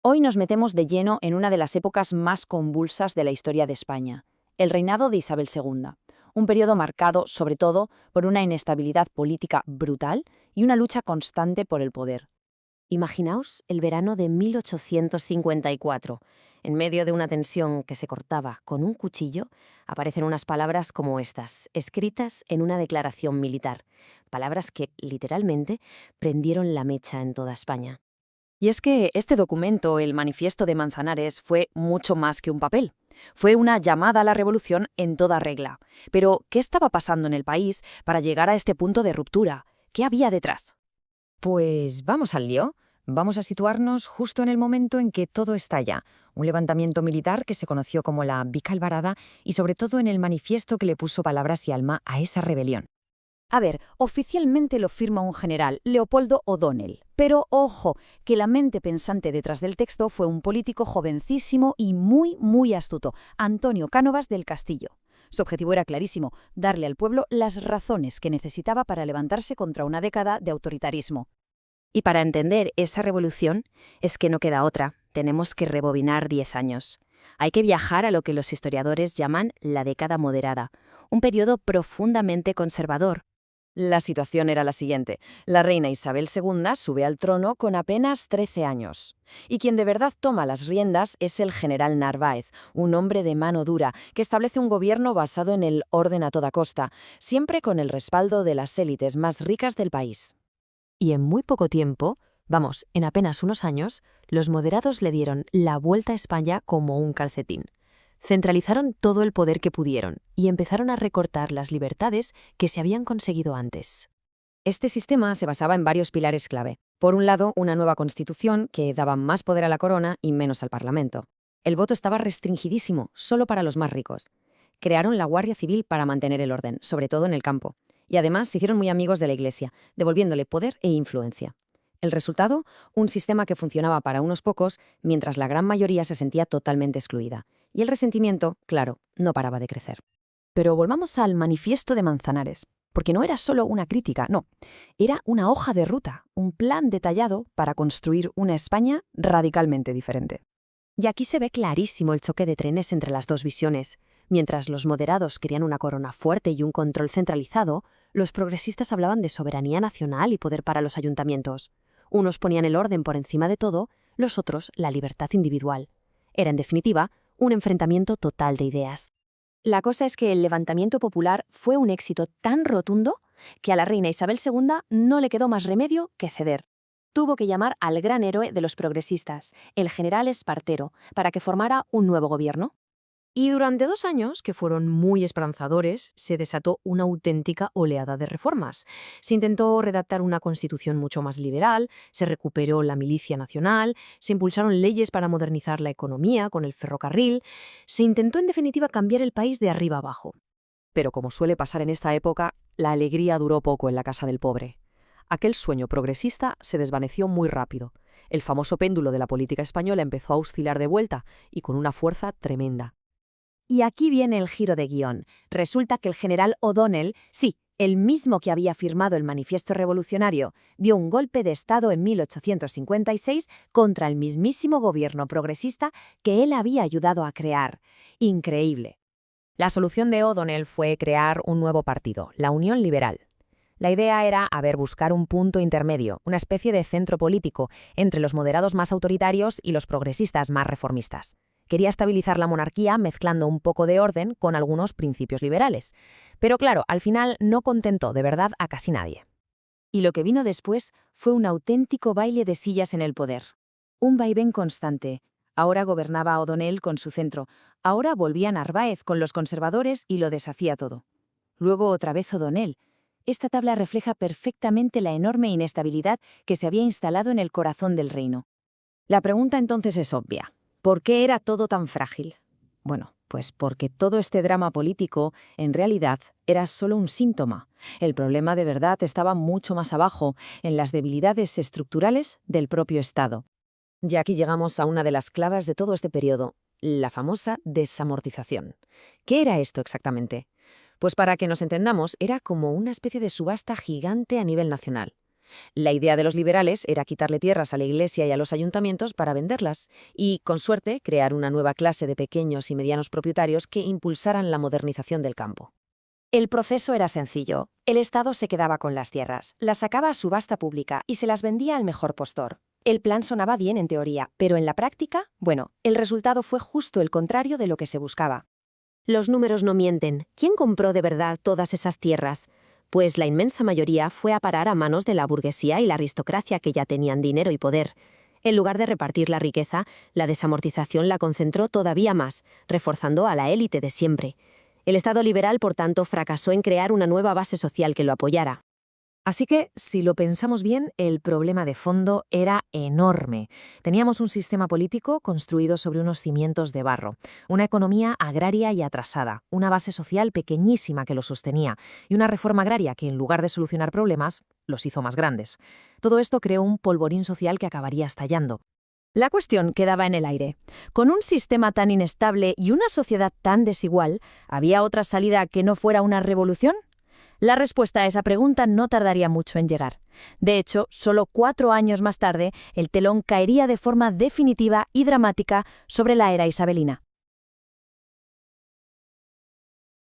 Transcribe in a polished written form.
Hoy nos metemos de lleno en una de las épocas más convulsas de la historia de España, el reinado de Isabel II, un periodo marcado, sobre todo, por una inestabilidad política brutal y una lucha constante por el poder. Imaginaos el verano de 1854. En medio de una tensión que se cortaba con un cuchillo, aparecen unas palabras como estas, escritas en una declaración militar. Palabras que, literalmente, prendieron la mecha en toda España. Y es que este documento, el Manifiesto de Manzanares, fue mucho más que un papel. Fue una llamada a la revolución en toda regla. Pero, ¿qué estaba pasando en el país para llegar a este punto de ruptura? ¿Qué había detrás? Pues vamos al lío. Vamos a situarnos justo en el momento en que todo estalla. Un levantamiento militar que se conoció como la Bica Albarada y sobre todo en el manifiesto que le puso palabras y alma a esa rebelión. A ver, oficialmente lo firma un general, Leopoldo O'Donnell. Pero ojo, que la mente pensante detrás del texto fue un político jovencísimo y muy astuto, Antonio Cánovas del Castillo. Su objetivo era clarísimo, darle al pueblo las razones que necesitaba para levantarse contra una década de autoritarismo. Y para entender esa revolución es que no queda otra, tenemos que rebobinar 10 años. Hay que viajar a lo que los historiadores llaman la década moderada, un periodo profundamente conservador. La situación era la siguiente. La reina Isabel II sube al trono con apenas 13 años. Y quien de verdad toma las riendas es el general Narváez, un hombre de mano dura, que establece un gobierno basado en el orden a toda costa, siempre con el respaldo de las élites más ricas del país. Y en muy poco tiempo, vamos, en apenas unos años, los moderados le dieron la vuelta a España como un calcetín. Centralizaron todo el poder que pudieron y empezaron a recortar las libertades que se habían conseguido antes. Este sistema se basaba en varios pilares clave. Por un lado, una nueva constitución que daba más poder a la corona y menos al Parlamento. El voto estaba restringidísimo, solo para los más ricos. Crearon la Guardia Civil para mantener el orden, sobre todo en el campo. Y además se hicieron muy amigos de la Iglesia, devolviéndole poder e influencia. El resultado, un sistema que funcionaba para unos pocos, mientras la gran mayoría se sentía totalmente excluida. Y el resentimiento, claro, no paraba de crecer. Pero volvamos al Manifiesto de Manzanares, porque no era solo una crítica, no, era una hoja de ruta, un plan detallado para construir una España radicalmente diferente. Y aquí se ve clarísimo el choque de trenes entre las dos visiones. Mientras los moderados querían una corona fuerte y un control centralizado, los progresistas hablaban de soberanía nacional y poder para los ayuntamientos. Unos ponían el orden por encima de todo, los otros la libertad individual. Era, en definitiva, un enfrentamiento total de ideas. La cosa es que el levantamiento popular fue un éxito tan rotundo que a la reina Isabel II no le quedó más remedio que ceder. Tuvo que llamar al gran héroe de los progresistas, el general Espartero, para que formara un nuevo gobierno. Y durante 2 años, que fueron muy esperanzadores, se desató una auténtica oleada de reformas. Se intentó redactar una constitución mucho más liberal, se recuperó la milicia nacional, se impulsaron leyes para modernizar la economía con el ferrocarril, se intentó en definitiva cambiar el país de arriba abajo. Pero como suele pasar en esta época, la alegría duró poco en la casa del pobre. Aquel sueño progresista se desvaneció muy rápido. El famoso péndulo de la política española empezó a oscilar de vuelta y con una fuerza tremenda. Y aquí viene el giro de guión. Resulta que el general O'Donnell, sí, el mismo que había firmado el Manifiesto Revolucionario, dio un golpe de Estado en 1856 contra el mismísimo gobierno progresista que él había ayudado a crear. Increíble. La solución de O'Donnell fue crear un nuevo partido, la Unión Liberal. La idea era, buscar un punto intermedio, una especie de centro político entre los moderados más autoritarios y los progresistas más reformistas. Quería estabilizar la monarquía mezclando un poco de orden con algunos principios liberales. Pero claro, al final no contentó de verdad a casi nadie. Y lo que vino después fue un auténtico baile de sillas en el poder. Un vaivén constante. Ahora gobernaba O'Donnell con su centro, ahora volvía Narváez con los conservadores y lo deshacía todo. Luego otra vez O'Donnell. Esta tabla refleja perfectamente la enorme inestabilidad que se había instalado en el corazón del reino. La pregunta entonces es obvia. ¿Por qué era todo tan frágil? Bueno, pues porque todo este drama político, en realidad, era solo un síntoma. El problema de verdad estaba mucho más abajo, en las debilidades estructurales del propio Estado. Y aquí llegamos a una de las claves de todo este periodo, la famosa desamortización. ¿Qué era esto exactamente? Pues para que nos entendamos, era como una especie de subasta gigante a nivel nacional. La idea de los liberales era quitarle tierras a la Iglesia y a los ayuntamientos para venderlas y, con suerte, crear una nueva clase de pequeños y medianos propietarios que impulsaran la modernización del campo. El proceso era sencillo. El Estado se quedaba con las tierras, las sacaba a subasta pública y se las vendía al mejor postor. El plan sonaba bien en teoría, pero en la práctica, bueno, el resultado fue justo el contrario de lo que se buscaba. Los números no mienten. ¿Quién compró de verdad todas esas tierras? Pues la inmensa mayoría fue a parar a manos de la burguesía y la aristocracia que ya tenían dinero y poder. En lugar de repartir la riqueza, la desamortización la concentró todavía más, reforzando a la élite de siempre. El Estado liberal, por tanto, fracasó en crear una nueva base social que lo apoyara. Así que, si lo pensamos bien, el problema de fondo era enorme. Teníamos un sistema político construido sobre unos cimientos de barro, una economía agraria y atrasada, una base social pequeñísima que lo sostenía y una reforma agraria que, en lugar de solucionar problemas, los hizo más grandes. Todo esto creó un polvorín social que acabaría estallando. La cuestión quedaba en el aire. Con un sistema tan inestable y una sociedad tan desigual, ¿había otra salida que no fuera una revolución? La respuesta a esa pregunta no tardaría mucho en llegar. De hecho, solo 4 años más tarde, el telón caería de forma definitiva y dramática sobre la era isabelina.